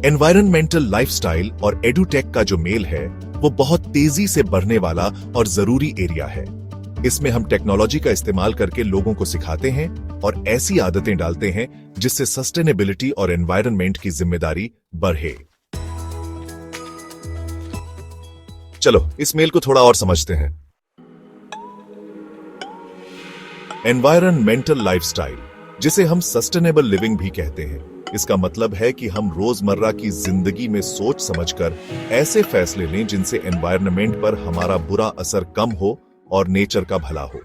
Environmental lifestyle और edutech का जो मेल है वो बहुत तेजी से बढ़ने वाला और जरूरी एरिया है। इसमें हम टेक्नोलॉजी का इस्तेमाल करके लोगों को सिखाते हैं और ऐसी आदतें डालते हैं जिससे सस्टेनेबिलिटी और एनवायरनमेंट की जिम्मेदारी बढ़े। चलो इस मेल को थोड़ा और समझते हैं। एनवायरनमेंटल लाइफस्टाइल, जिसे हम सस्टेनेबल लिविंग भी कहते हैं, इसका मतलब है कि हम रोजमर्रा की जिंदगी में सोच समझकर ऐसे फैसले लें जिनसे एनवायरनमेंट पर हमारा बुरा असर कम हो और नेचर का भला हो।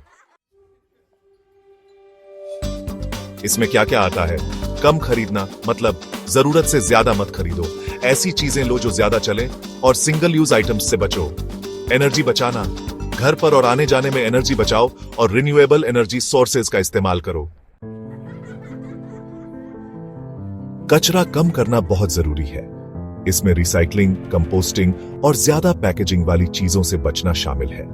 इसमें क्या क्या आता है? कम खरीदना, मतलब जरूरत से ज्यादा मत खरीदो, ऐसी चीजें लो जो ज्यादा चले, और सिंगल यूज आइटम्स से बचो। एनर्जी बचाना, घर पर और आने जाने में एनर्जी बचाओ और रिन्यूएबल एनर्जी सोर्सेज का इस्तेमाल करो। कचरा कम करना बहुत जरूरी है। इसमें रिसाइकलिंग, कंपोस्टिंग और ज्यादा पैकेजिंग वाली चीजों से बचना शामिल है।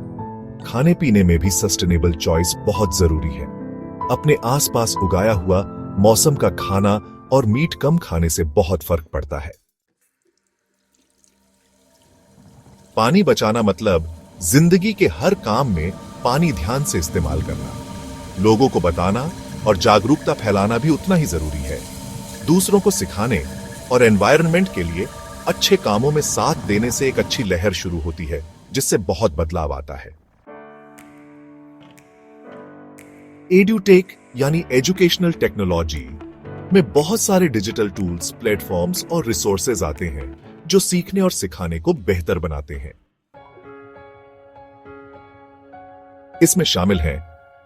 खाने पीने में भी सस्टेनेबल चॉइस बहुत जरूरी है। अपने आसपास उगाया हुआ मौसम का खाना और मीट कम खाने से बहुत फर्क पड़ता है। पानी बचाना मतलब जिंदगी के हर काम में पानी ध्यान से इस्तेमाल करना। लोगों को बताना और जागरूकता फैलाना भी उतना ही जरूरी है। दूसरों को सिखाने और एनवायरनमेंट के लिए अच्छे कामों में साथ देने से एक अच्छी लहर शुरू होती है, जिससे बहुत बदलाव आता है। एड्यूटेक यानी एजुकेशनल टेक्नोलॉजी में बहुत सारे डिजिटल टूल्स, प्लेटफॉर्म्स और रिसोर्सेज आते हैं जो सीखने और सिखाने को बेहतर बनाते हैं। इसमें शामिल हैं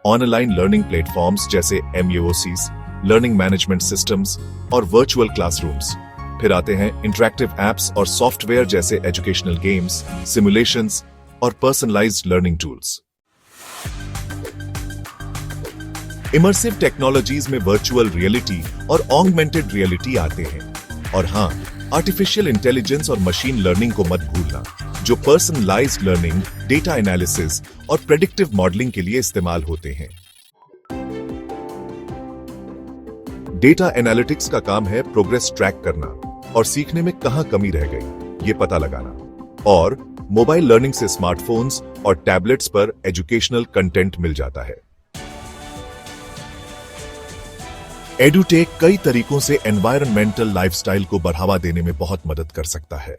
ऑनलाइन लर्निंग प्लेटफॉर्म्स जैसे MAOCs, लर्निंग मैनेजमेंट सिस्टम्स और वर्चुअल क्लासरूम्स। फिर आते हैं इंटरैक्टिव एप्स और सॉफ्टवेयर जैसे एजुकेशनल गेम्स, सिमुलेशंस और personalised learning tools. Immersive technologies में वर्चुअल रियलिटी और ऑगमेंटेड रियलिटी आते हैं। और हां, आर्टिफिशियल इंटेलिजेंस और मशीन लर्निंग को मत भूलना, जो पर्सनलाइज्ड लर्निंग, डेटा एनालिसिस और प्रेडिक्टिव मॉडलिंग के लिए इस्तेमाल होते हैं। डेटा एनालिटिक्स का काम है प्रोग्रेस ट्रैक करना और सीखने में कहां कमी रह गई ये पता लगाना। और मोबाइल लर्निंग से स्मार्टफोन्स और टैबलेट्स पर एजुकेशनल कंटेंट मिल जाता है। एडुटेक कई तरीकों से एनवायरनमेंटल लाइफस्टाइल को बढ़ावा देने में बहुत मदद कर सकता है।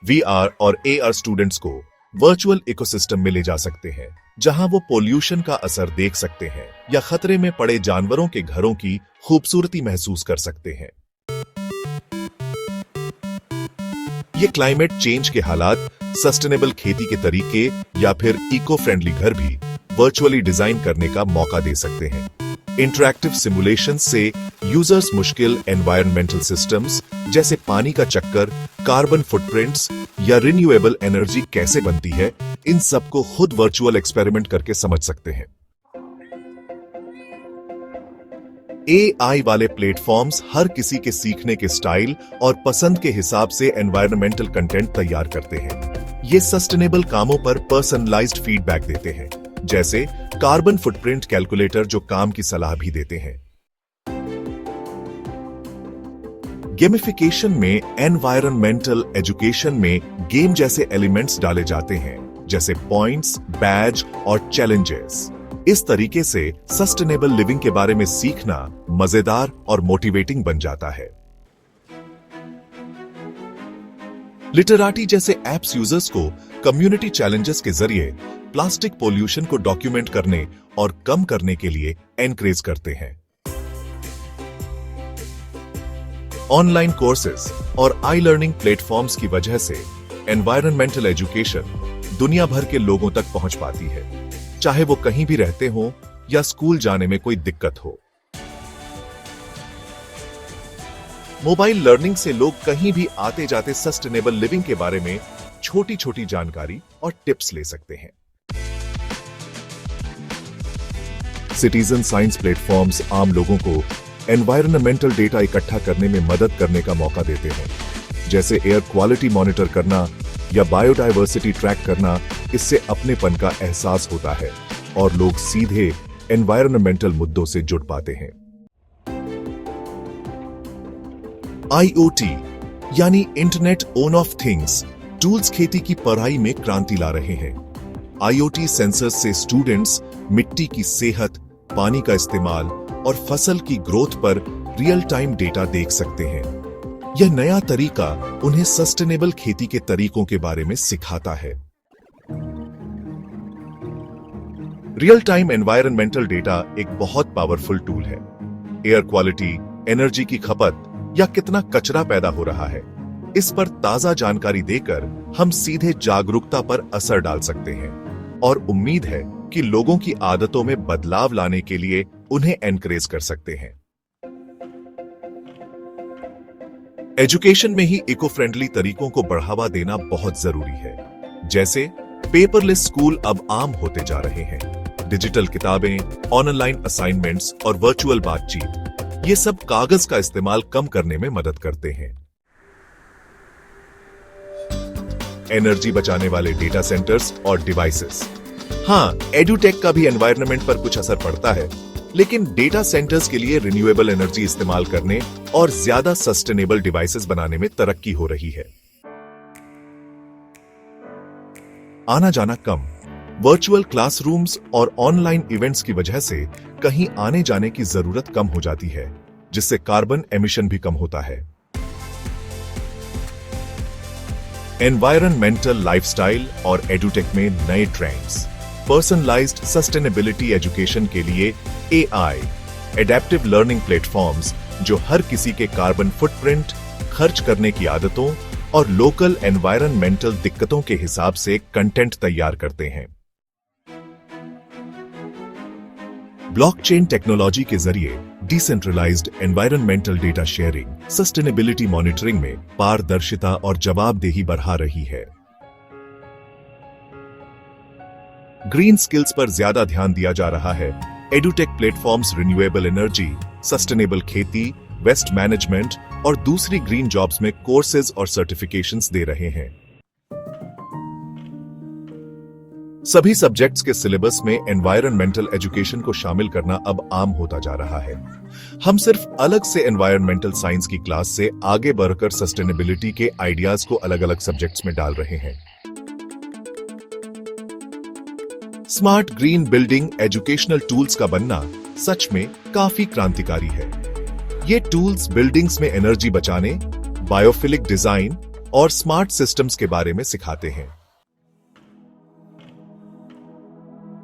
VR और AR स्टूडेंट्स को वर्चुअल इकोसिस्टम में ले जा सकते हैं, जहां वो पोल्यूशन का असर देख सकते हैं या खतरे में पड़े जानवरों के घरों की खूबसूरती महसूस कर सकते हैं। ये क्लाइमेट चेंज के हालात, सस्टेनेबल खेती के तरीके या फिर इको फ्रेंडली घर भी वर्चुअली डिजाइन करने का मौका दे सकते हैं। इंटरैक्टिव सिमुलेशन से यूजर्स मुश्किल एनवायरनमेंटल सिस्टम्स जैसे पानी का चक्कर, कार्बन फुटप्रिंट्स या रिन्यूएबल एनर्जी कैसे बनती है, इन सब को खुद वर्चुअल एक्सपेरिमेंट करके समझ सकते हैं। AI वाले प्लेटफॉर्म्स हर किसी के सीखने के स्टाइल और पसंद के हिसाब से एनवायरनमेंटल कंटेंट तैयार करते हैं। ये सस्टेनेबल कामों पर पर्सनलाइज्ड फीडबैक देते हैं, जैसे कार्बन फुटप्रिंट कैलकुलेटर जो काम की सलाह भी देते हैं। गेमिफिकेशन में एनवायरनमेंटल एजुकेशन में गेम जैसे एलिमेंट्स डाले जाते हैं, जैसे पॉइंट्स, बैज और चैलेंजेस। इस तरीके से सस्टेनेबल लिविंग के बारे में सीखना मजेदार और मोटिवेटिंग बन जाता है। लिटराटी जैसे एप्स यूजर्स को कम्युनिटी चैलेंजेस के जरिए प्लास्टिक पोल्यूशन को डॉक्यूमेंट करने और कम करने के लिए एनकरेज करते हैं। ऑनलाइन कोर्सेज और आई लर्निंग प्लेटफॉर्म्स की वजह से एनवायरनमेंटल एजुकेशन दुनिया भर के लोगों तक पहुंच पाती है, चाहे वो कहीं भी रहते हो या स्कूल जाने में कोई दिक्कत हो। मोबाइल लर्निंग से लोग कहीं भी आते जाते सस्टेनेबल लिविंग के बारे में छोटी छोटी जानकारी और टिप्स ले सकते हैं। सिटीजन साइंस प्लेटफॉर्म्स आम लोगों को एनवायरनमेंटल डेटा इकट्ठा करने में मदद करने का मौका देते हैं, जैसे एयर क्वालिटी मॉनिटर करना या बायोडायवर्सिटी ट्रैक करना। इससे अपनेपन का एहसास होता है और लोग सीधे एनवायरनमेंटल मुद्दों से जुड़ पाते हैं। IoT यानी internet on off things tools खेती की पढ़ाई में क्रांति ला रहे हैं। IoT सेंसर्स से स्टूडेंट्स मिट्टी की सेहत, पानी का इस्तेमाल और फसल की ग्रोथ पर रियल टाइम डेटा देख सकते हैं। यह नया तरीका उन्हें सस्टेनेबल खेती के तरीकों के बारे में सिखाता है। रियल टाइम एनवायरमेंटल डेटा एक बहुत पावरफुल टूल है। एयर क्वालिटी, एनर्जी की खपत या कितना कचरा पैदा हो रहा है, इस पर ताजा जानकारी देकर हम सीधे जागरूकता पर असर डाल सकते हैं और उम्मीद है कि लोगों की आदतों में बदलाव लाने के लिए उन्हें एनकरेज कर सकते हैं। एजुकेशन में ही इको फ्रेंडली तरीकों को बढ़ावा देना बहुत जरूरी है। जैसे पेपरलेस स्कूल अब आम होते जा रहे हैं। डिजिटल किताबें, ऑनलाइन असाइनमेंट्स और वर्चुअल बातचीत, ये सब कागज का इस्तेमाल कम करने में मदद करते हैं। एनर्जी बचाने वाले डेटा सेंटर्स और डिवाइसेस। हाँ, एडुटेक का भी एनवायरनमेंट पर कुछ असर पड़ता है, लेकिन डेटा सेंटर्स के लिए रिन्यूएबल एनर्जी इस्तेमाल करने और ज्यादा सस्टेनेबल डिवाइसेस बनाने में तरक्की हो रही है। आना जाना कम, वर्चुअल क्लासरूम्स और ऑनलाइन इवेंट्स की वजह से कहीं आने जाने की जरूरत कम हो जाती है, जिससे कार्बन एमिशन भी कम होता है। एनवायरनमेंटल लाइफस्टाइल और एडुटेक में नए ट्रेंड्स। पर्सनलाइज्ड सस्टेनेबिलिटी एजुकेशन के लिए AI, एडेप्टिव लर्निंग प्लेटफॉर्म्स जो हर किसी के कार्बन फुटप्रिंट, खर्च करने की आदतों और लोकल एनवायरनमेंटल दिक्कतों के हिसाब से कंटेंट तैयार करते हैं। ब्लॉकचेन टेक्नोलॉजी के जरिए decentralised environmental data sharing, sustainability monitoring में पारदर्शिता और जवाबदेही बढ़ा रही है। ग्रीन स्किल्स पर ज्यादा ध्यान दिया जा रहा है। Edutech platforms renewable energy, sustainable खेती, वेस्ट मैनेजमेंट और दूसरी ग्रीन जॉब्स में कोर्सेज और सर्टिफिकेशंस दे रहे हैं। सभी सब्जेक्ट्स के सिलेबस में एनवायरनमेंटल एजुकेशन को शामिल करना अब आम होता जा रहा है। हम सिर्फ अलग से एनवायरनमेंटल साइंस की क्लास से आगे बढ़कर सस्टेनेबिलिटी के आइडियाज को अलग अलग सब्जेक्ट्स में डाल रहे हैं। Smart green building educational tools का बनना सच में काफी क्रांतिकारी है। ये टूल्स बिल्डिंग्स में एनर्जी बचाने, बायोफिलिक डिजाइन और स्मार्ट सिस्टम्स के बारे में सिखाते हैं।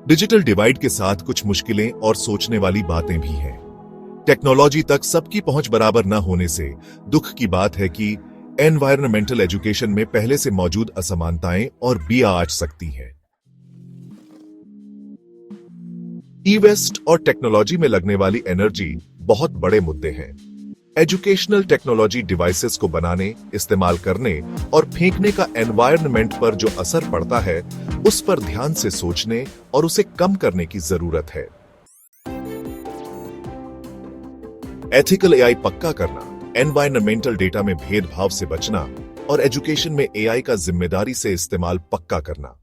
डिजिटल डिवाइड के साथ कुछ मुश्किलें और सोचने वाली बातें भी हैं। टेक्नोलॉजी तक सबकी पहुंच बराबर न होने से दुख की बात है कि एनवायरनमेंटल एजुकेशन में पहले से मौजूद असमानताएं और भी आ सकती हैं। ई-वेस्ट और टेक्नोलॉजी में लगने वाली एनर्जी बहुत बड़े मुद्दे हैं। एजुकेशनल टेक्नोलॉजी डिवाइसेस को बनाने, इस्तेमाल करने और फेंकने का एनवायरनमेंट पर जो असर पड़ता है, उस पर ध्यान से सोचने और उसे कम करने की जरूरत है। एथिकल AI पक्का करना, एनवायरनमेंटल डेटा में भेदभाव से बचना और एजुकेशन में AI का जिम्मेदारी से इस्तेमाल पक्का करना।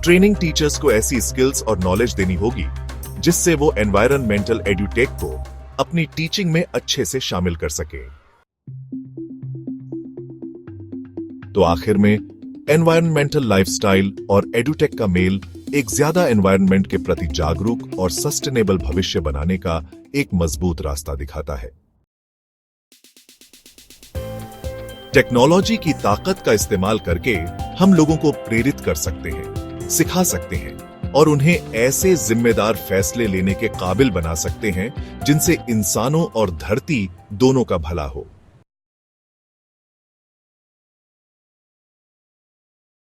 ट्रेनिंग टीचर्स को ऐसी स्किल्स और नॉलेज देनी होगी जिससे वो एनवायरनमेंटल एडुटेक को अपनी टीचिंग में अच्छे से शामिल कर सके। तो आखिर में एनवायरनमेंटल लाइफस्टाइल और एडुटेक का मेल एक ज्यादा एनवायरनमेंट के प्रति जागरूक और सस्टेनेबल भविष्य बनाने का एक मजबूत रास्ता दिखाता है। टेक्नोलॉजी की ताकत का इस्तेमाल करके हम लोगों को प्रेरित कर सकते हैं, सिखा सकते हैं और उन्हें ऐसे जिम्मेदार फैसले लेने के काबिल बना सकते हैं जिनसे इंसानों और धरती दोनों का भला हो।